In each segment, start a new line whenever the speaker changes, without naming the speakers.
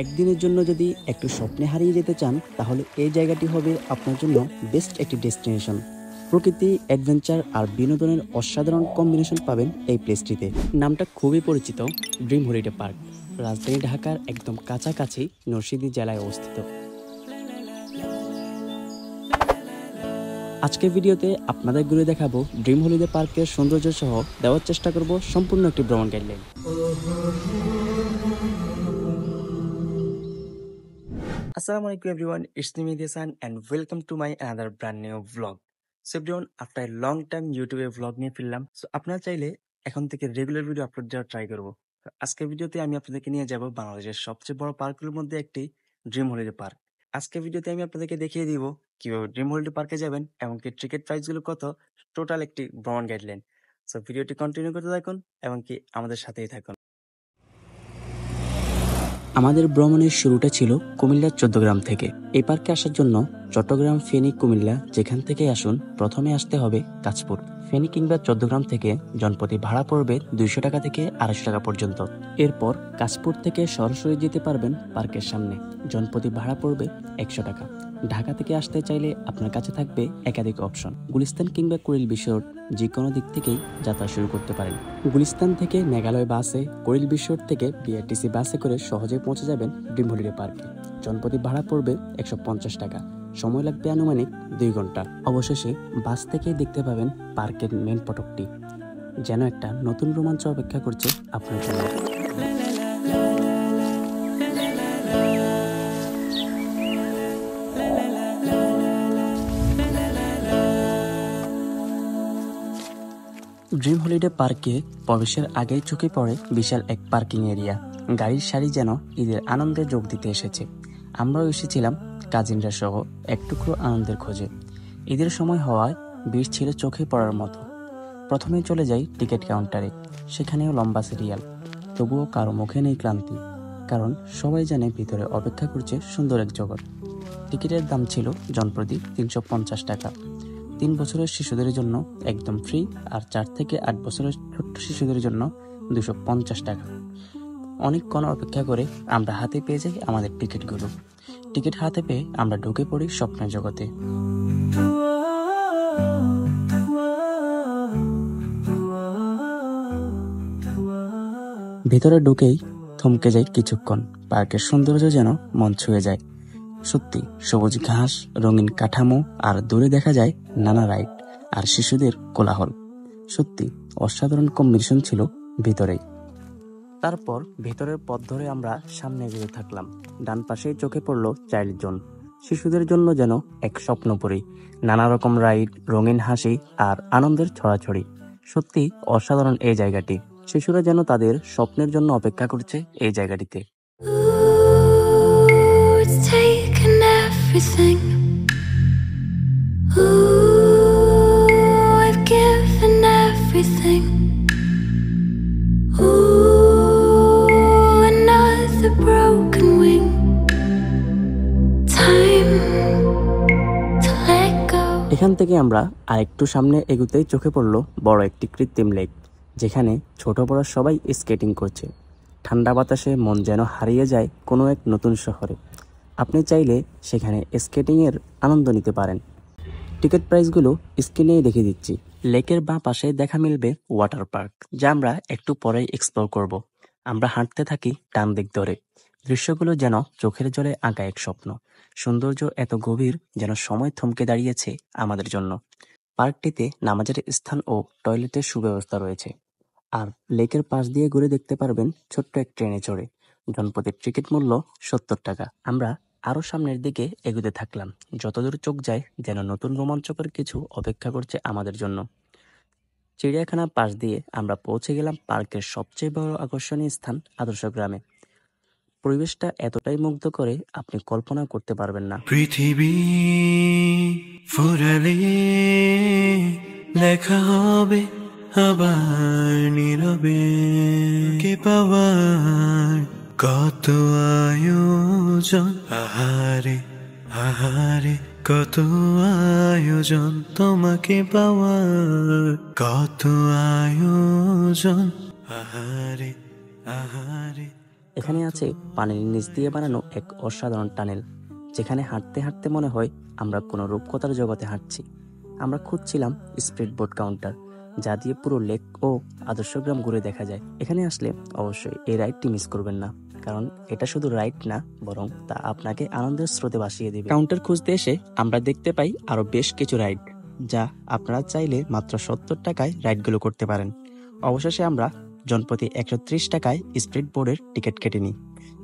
একদিনের জন্য যদি একটু স্বপ্নে হারিয়ে যেতে চান তাহলে এই জায়গাটি হবে আপনার জন্য বেস্ট একটি ডেস্টিনেশন। প্রকৃতি, অ্যাডভেঞ্চার আর বিনোদনের অসাধারণ কম্বিনেশন পাবেন এই প্লেসটিতে। নামটা খুবই পরিচিত, ড্রিম হলিডে পার্ক। রাজধানী ঢাকার একদম কাছাকাছি নরসিংদী জেলায় অবস্থিত। আজকের ভিডিওতে আপনাদের ঘুরে দেখাবো ড্রিম হলিডে পার্কের সৌন্দর্য সহ দেওয়ার চেষ্টা করব সম্পূর্ণ একটি ভ্রমণ guideline. Assalamu alaikum everyone, it's me Desan and welcome to my another brand new vlog. So everyone, after a long time YouTube A vlog নিয়ে ফিরলাম। সো আপনারা চাইলে এখন থেকে রেগুলার ভিডিও আপলোড দেওয়ার ট্রাই করব। আজকের ভিডিওতে আমি আপনাদেরকে নিয়ে যাব বাংলাদেশের সবচেয়ে বড় পার্কগুলোর মধ্যে একটি ড্রিম হলিডে পার্ক। আজকের ভিডিওতে আমি আপনাদেরকে দেখিয়ে দিব কিভাবে ড্রিম হলিডে পার্কে যাবেন, এমনকি টিকিট প্রাইসগুলো কত, টোটাল একটি ভ্রমণ গাইডলাইন। সো ভিডিওটি কন্টিনিউ করতে থাকুন এমনকি আমাদের সাথেই থাকুন। আমাদের ভ্রমণের শুরুটা ছিল কুমিল্লার 14 গ্রাম থেকে। এই পার্কে আসার জন্য চট্টগ্রাম, ফেনী, কুমিল্লা যেখান থেকে আসুন প্রথমে আসতে হবে কাঁচপুর। ফেনী কিংবা 14 গ্রাম থেকে জনপ্রতি ভাড়া পড়বে 200 টাকা থেকে 250 টাকা পর্যন্ত। এরপর কাঁচপুর থেকে সরাসরি যেতে পারবেন পার্কের সামনে, জনপ্রতি ভাড়া পড়বে 100 টাকা। ঢাকা থেকে আসতে চাইলে আপনার কাছে থাকবে একাধিক অপশন। গুলিস্তান কিংবা কুড়িল বিশ্বর যে কোনো দিক থেকেই যাত্রা শুরু করতে পারেন। গুলিস্তান থেকে মেঘালয় বাসে, কুড়িল বিশ্বর থেকে বিআরটিসি বাসে করে সহজে পৌঁছে যাবেন ড্রিম হলিডে পার্কে। জনপ্রতি ভাড়া পড়বে 150 টাকা। সময় লাগবে আনুমানিক 2 ঘন্টা। অবশেষে বাস থেকেই দেখতে পাবেন পার্কের মেন ফটকটি, যেন একটা নতুন রোমাঞ্চ অপেক্ষা করছে আপনার জন্য। ড্রিম হলিডে পার্কে প্রবেশের আগেই চোখে পড়ে বিশাল এক পার্কিং এরিয়া। গাড়ির সারি যেন ঈদের আনন্দে যোগ দিতে এসেছে। আমরাও এসেছিলাম কাজিনরা সহ এক টুকরো আনন্দের খোঁজে। ঈদের সময় হওয়ায় ভিড় ছিল চোখে পড়ার মতো। প্রথমেই চলে যাই টিকিট কাউন্টারে। সেখানেও লম্বা সিরিয়াল, তবুও কারো মুখে নেই ক্লান্তি, কারণ সবাই জানে ভিতরে অপেক্ষা করছে সুন্দর এক জগৎ। টিকিটের দাম ছিল জনপ্রতি 350 টাকা। 3 বছরের শিশুদের জন্য একদম ফ্রি, আর 4 থেকে 8 বছরের ছোট্ট শিশুদের জন্য 250 টাকা। অনেকক্ষণ অপেক্ষা করে আমরা হাতে পেয়ে যাই আমাদের টিকিটগুলো। টিকিট হাতে পেয়ে আমরা ঢুকে পড়ি স্বপ্নের জগতে। ভেতরে ঢুকেই থমকে যাই কিছুক্ষণ। পার্কের সৌন্দর্য যেন মন ছুঁয়ে যায়। সত্যি সবুজ ঘাস, রঙিন কাঠামো, আর দূরে দেখা যায় নানা রাইড আর শিশুদের কোলাহল। সত্যি অসাধারণ কম্বিনেশন ছিল ভিতরেই। তারপর ভেতরের পথ ধরে আমরা সামনে এগিয়ে থাকলাম। ডান পাশেই চোখে পড়লো চাইল্ড জোন। শিশুদের জন্য যেন এক স্বপ্নপুরী। নানা রকম রাইড, রঙিন হাসি আর আনন্দের ছড়াছড়ি। সত্যি অসাধারণ এই জায়গাটি। শিশুরা যেন তাদের স্বপ্নের জন্য অপেক্ষা করছে এই জায়গাটিতে। Everything. Ooh, I've given everything. Ooh, another broken wing. Time to let go. এখান থেকে আমরা আরেকটু সামনে এগুতেই চোখে পড়লো বড় একটি কৃত্রিম লেক, যেখানে ছোট বড় সবাই স্কেটিং করছে। ঠান্ডা বাতাসে মন যেন হারিয়ে যায় কোনো এক নতুন শহরে। আপনি চাইলে সেখানে স্কেটিংয়ের আনন্দ নিতে পারেন। টিকিট প্রাইসগুলো স্ক্রিনেই দেখিয়ে দিচ্ছি। লেকের বাঁ পাশে দেখা মিলবে ওয়াটার পার্ক, যা আমরা একটু পরেই এক্সপ্লোর করব। আমরা হাঁটতে থাকি ডান দিক ধরে। দৃশ্যগুলো যেন চোখের জলে আঁকা এক স্বপ্ন। সৌন্দর্য এত গভীর যেন সময় থমকে দাঁড়িয়েছে আমাদের জন্য। পার্কটিতে নামাজের স্থান ও টয়লেটের সুব্যবস্থা রয়েছে। আর লেকের পাশ দিয়ে ঘুরে দেখতে পারবেন ছোট্ট এক ট্রেনে চড়ে। জনপ্রতি টিকিট মূল্য 70 টাকা। আমরা আরো সামনের দিকে এগোতে থাকলাম। যতদূর চোখ যায় যেন নতুন রোমাঞ্চকর কিছু অপেক্ষা করছে আমাদের জন্য। চিড়িয়াখানার পাশ দিয়ে আমরা পৌঁছে গেলাম পার্কের সবচেয়ে বড় আকর্ষণীয় স্থান আদর্শ গ্রামে। পরিবেশটা এতটাই মুগ্ধ করে আপনি কল্পনা করতে পারবেন না।
পৃথিবী ফুরালে লেখা হবে আবার নীরবে, কে পাওয়ার কত আয়োজন, আহারে আহারে কত আয়োজন, তোমাকে পাওয়ার কত আয়োজন, আহারে আহারে।
এখানে আছে পানির নিচ দিয়ে বানানো এক অসাধারণ টানেল, যেখানে হাঁটতে হাঁটতে মনে হয় আমরা কোনো রূপকথার জগতে হাঁটছি। আমরা খুঁজছিলাম স্পিড বোট কাউন্টার, যা দিয়ে পুরো লেক ও আদর্শ গ্রাম ঘুরে দেখা যায়। এখানে আসলে অবশ্যই এই রাইডটি মিস করবেন না, কারণ এটা শুধু রাইড না, বরং তা আপনাকে আনন্দের স্রোতে ভাসিয়ে দেবে। কাউন্টার খুঁজতে এসে আমরা দেখতে পাই আরো বেশ কিছু রাইড, যা আপনারা চাইলে মাত্র 70 টাকায় রাইডগুলো করতে পারেন। অবশেষে আমরা জনপ্রতি 130 টাকায় স্পিড বোর্ডের টিকিট কেটে নিই,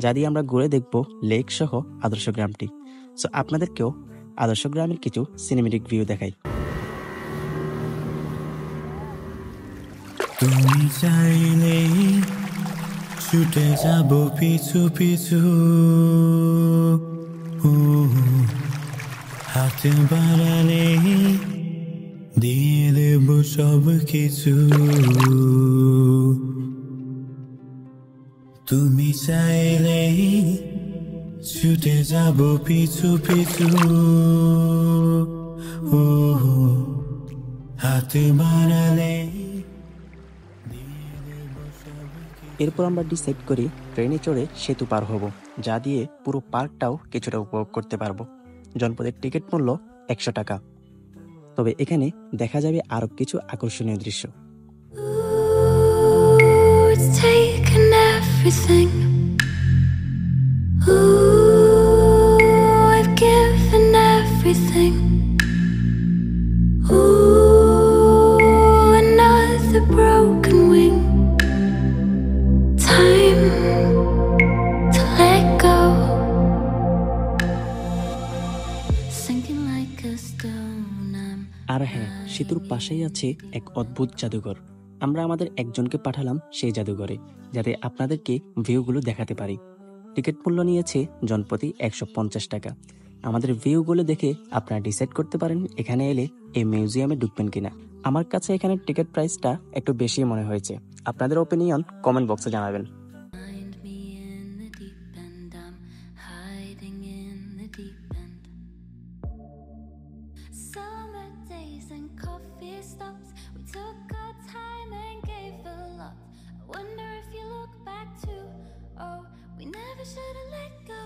যা দিয়ে আমরা ঘুরে দেখব লেক সহ আদর্শ গ্রামটি। সো আপনাদেরকেও আদর্শ গ্রামের কিছু সিনেমেটিক ভিউ দেখাই।
তুমি চাইলে ছুটে যাব পিছু পিছু, হাতে বাড়ালে দিয়ে দেব সব কিছু। তুমি চাইলে ছুটে যাব পিছু পিছু, হাতে বাড়ালে।
এরপর আমরা ডিসাইড করি ট্রেনে চড়ে সেতু পার হব, যা দিয়ে পুরো পার্কটাও কিছুটা উপভোগ করতে পারবো। জনপদের টিকিট মূল্য 100 টাকা। তবে এখানে দেখা যাবে আরো কিছু আকর্ষণীয় দৃশ্য।
It's taken everything. I've given everything. Another broken wing. Time to let go. Sinking like a stone. I'm
আর হ্যাঁ, সেতুর পাশেই আছে এক অদ্ভুত জাদুঘর। আমরা আমাদের একজনকে পাঠালাম সেই জাদুঘরে, যাতে আপনাদেরকে ভিউগুলো দেখাতে পারি। টিকিট মূল্য নিয়েছে জনপ্রতি 150 টাকা। আমাদের ভিউগুলো দেখে আপনারা ডিসাইড করতে পারেন এখানে এলে এই মিউজিয়ামে ঢুকবেন কিনা। আমার কাছে এখানে টিকিট প্রাইসটা একটু বেশি মনে হয়েছে। আপনাদের ওপিনিয়ন কমেন্ট বক্সে জানাবেন।
Find me in the deep end. I'm hiding in the deep end. Summer days and coffee stops. We took our time and gave a lot. I wonder if you look back too. Oh, we never should have let go.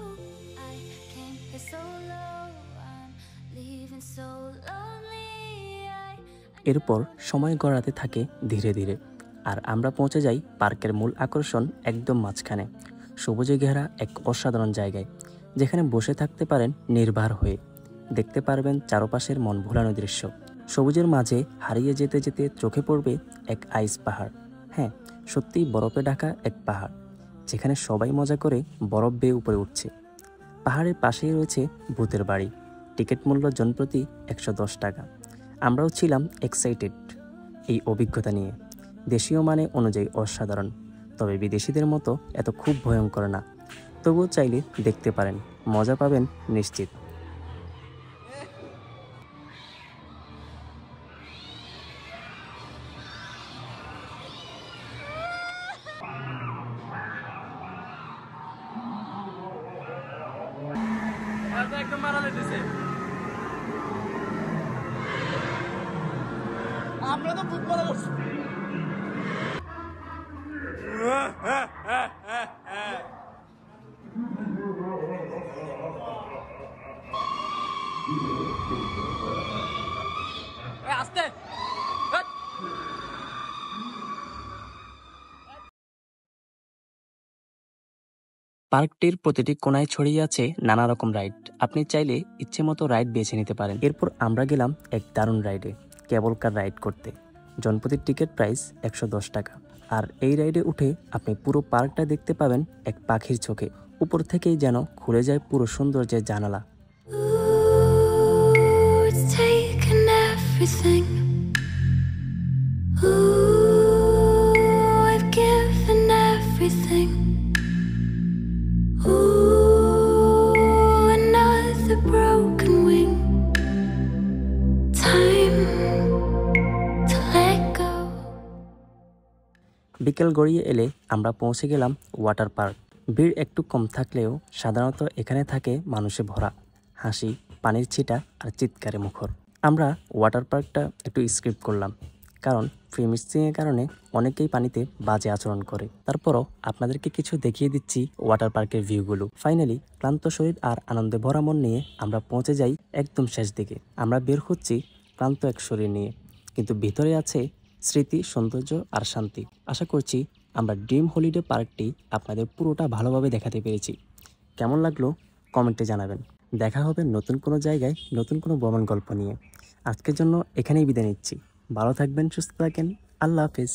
I came here so low. I'm leaving so lonely.
এরপর সময় গড়াতে থাকে ধীরে ধীরে, আর আমরা পৌঁছে যাই পার্কের মূল আকর্ষণ একদম মাঝখানে, সবুজে ঘেরা এক অসাধারণ জায়গায়, যেখানে বসে থাকতে পারেন নির্ভর হয়ে। দেখতে পারবেন চারপাশের মন ভোলানো দৃশ্য। সবুজের মাঝে হারিয়ে যেতে যেতে চোখে পড়বে এক আইস পাহাড়। হ্যাঁ, সত্যিই বরফে ঢাকা এক পাহাড়, যেখানে সবাই মজা করে বরফ বেয়ে উপরে উঠছে। পাহাড়ের পাশেই রয়েছে ভূতের বাড়ি। টিকিট মূল্য জনপ্রতি 110 টাকা। আমরাও ছিলাম এক্সাইটেড এই অভিজ্ঞতা নিয়ে। দেশীয় মানে অনুযায়ী অসাধারণ, তবে বিদেশিদের মতো এত খুব ভয়ঙ্কর না। তবুও চাইলে দেখতে পারেন, মজা পাবেন নিশ্চিত।
আমরা তো ফুটবল করছি। আস্তে
পার্কটির প্রতিটি কোণায় ছড়িয়ে আছে নানা রকম রাইড। আপনি চাইলে ইচ্ছে মতো রাইড বেছে নিতে পারেন। এরপর আমরা গেলাম এক দারুণ রাইডে, কেবল কার রাইড করতে। জনপ্রতির টিকিট প্রাইস 110 টাকা। আর এই রাইডে উঠে আপনি পুরো পার্কটা দেখতে পাবেন এক পাখির চোখে। উপর থেকেই যেন খুলে যায় পুরো সৌন্দর্যের জানালা।
It's taken everything. I've given everything. Another broken wing. Time to let go.
বিকেল গড়িয়ে এলে আমরা পৌঁছে গেলাম ওয়াটার পার্ক। ভিড় একটু কম থাকলেও সাধারণত এখানে থাকে মানুষে ভরা, হাসি, পানির ছিটা আর চিৎকারে মুখর। আমরা ওয়াটার পার্কটা একটু স্কিপ করলাম, কারণ ফ্রি মিক্সিংয়ের কারণে অনেকেই পানিতে বাজে আচরণ করে। তারপরও আপনাদেরকে কিছু দেখিয়ে দিচ্ছি ওয়াটার পার্কের ভিউগুলো। ফাইনালি ক্লান্ত শরীর আর আনন্দে ভরা মন নিয়ে আমরা পৌঁছে যাই একদম শেষ দিকে। আমরা বের হচ্ছি ক্লান্ত এক শরীর নিয়ে, কিন্তু ভিতরে আছে স্মৃতি, সৌন্দর্য আর শান্তি। আশা করছি আমরা ড্রিম হলিডে পার্কটি আপনাদের পুরোটা ভালোভাবে দেখাতে পেরেছি। কেমন লাগলো কমেন্টে জানাবেন। দেখা হবে নতুন কোনো জায়গায় নতুন কোনো ভ্রমণ গল্প নিয়ে। আজকের জন্য এখানেই বিদায় নিচ্ছি। ভালো থাকবেন, সুস্থ থাকেন। আল্লাহ হাফেজ।